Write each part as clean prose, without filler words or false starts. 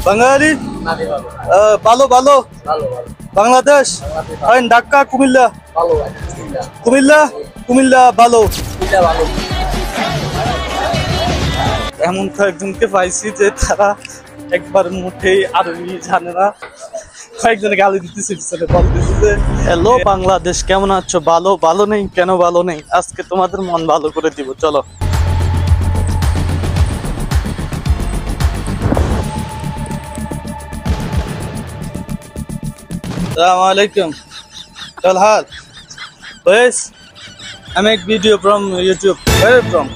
বাঙালি ভালো ভালো বাংলাদেশ ঢাকা কুমিল্লা কুমিল্লা কুমিল্লা ভালো এমন কয়েকজনকে পাইছি যে তারা একবার মুঠেই আরবি জানে না কয়েকজনে গালি দিতেছে পিছনে বলতেছে যে হ্যালো বাংলাদেশ কেমন আছো ভালো ভালো নেই কেন ভালো নেই আজকে তোমাদের মন ভালো করে দিব চলো Assalamu alaikum. What hal? Yes. I make video from YouTube. Where from?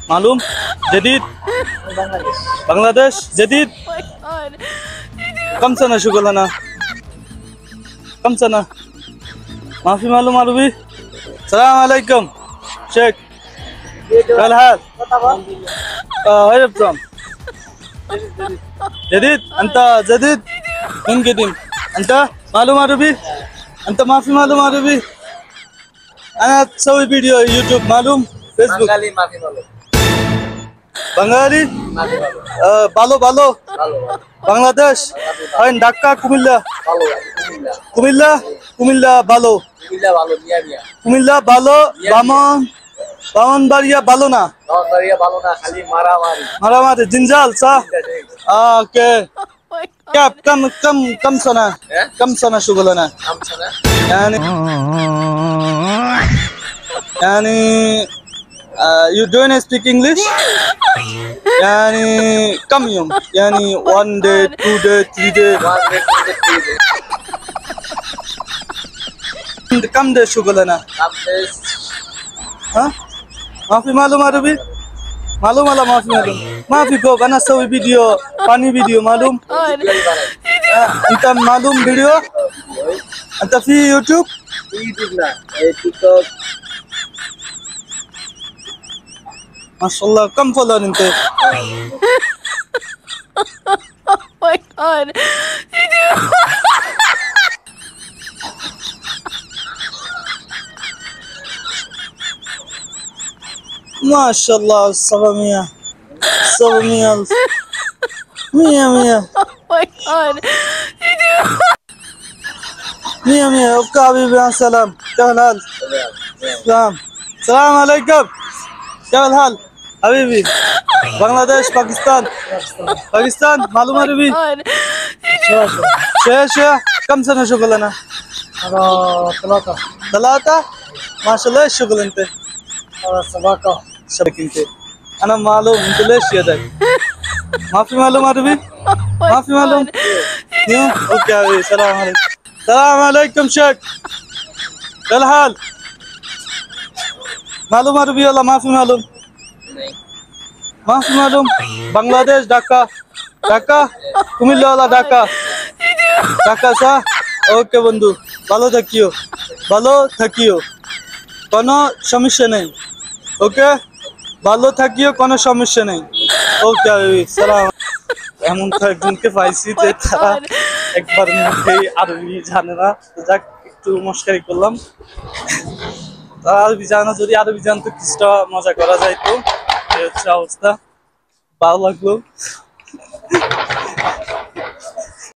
Malum? Jadid? Bangladesh? Jadid? Kam sana shugulana? Kam sana? Maafi malum Arabi? Assalamu alaikum. Sheikh. What hal? Where from? Jadid? Anta Jadid? من قديم انت معلوم عربي انت ما في معلوم عربي انا تسوي فيديو يوتيوب معلوم فيسبوك بنغالي ما في معلوم بنغالي ما في معلوم ভালো ভালো বাংলাদেশ আইন ঢাকা কুমিল্লা কুমিল্লা কুমিল্লা ভালো কুমিল্লা ভালো বামনবাড়িয়া ভালো না খালি মারামারি জিঞ্জাল সা ওকে كم سنة؟ كم سنة شغلنا؟ كم سنة؟ يعني you don't speak English؟ يعني كم يوم؟ يعني 1 day, 2 day, 3 day. 1 day, 2 day, 3 day. كم day شغلنا؟ كم days؟ ها؟ ما في معلوم عربي؟ معلوم ولا ما في معلوم؟ ما في كوب انا اسوي فيديو فاني فيديو معلوم؟ انت معلوم فيديو؟ انت في يوتيوب؟ في يوتيوب لا تيك توك ما شاء الله كم فولور انت؟ ماي جاد ما شاء الله 700 700 100 ماي جاد 100 اوكي حبيبي يا سلام كيف الحال؟ سلام السلام عليكم كيف الحال حبيبي بنغلاديش باكستان معلوم عربي شيشة كم سنة شغلنا؟ 3 ما شاء الله ايش شغل انت؟ شبكة انت انا معلوم انت ليش يدك ما في معلوم عربي ما في معلوم اوكي حبيبي السلام عليكم السلام عليكم شيخ كيف الحال معلوم عربي ولا ما في معلوم ما في معلوم Bangladesh Dhaka Comilla OLA Dhaka সা ওকে বন্ধু ভালো থাকিও কোনো সমস্যা নেই ওকে ভালো থাকিও কোনো সমস্যা নেই ওকে সালাম এমন কয়েকজনকে পাইছি যে তারা একবার মুখেই আরবি জানে না যাক একটু মস্কারি করলাম তারা আরবি জানা যদি আরবি জানতো কিছুটা মজা করা যাইতো এই হচ্ছে অবস্থা ভালো লাগলো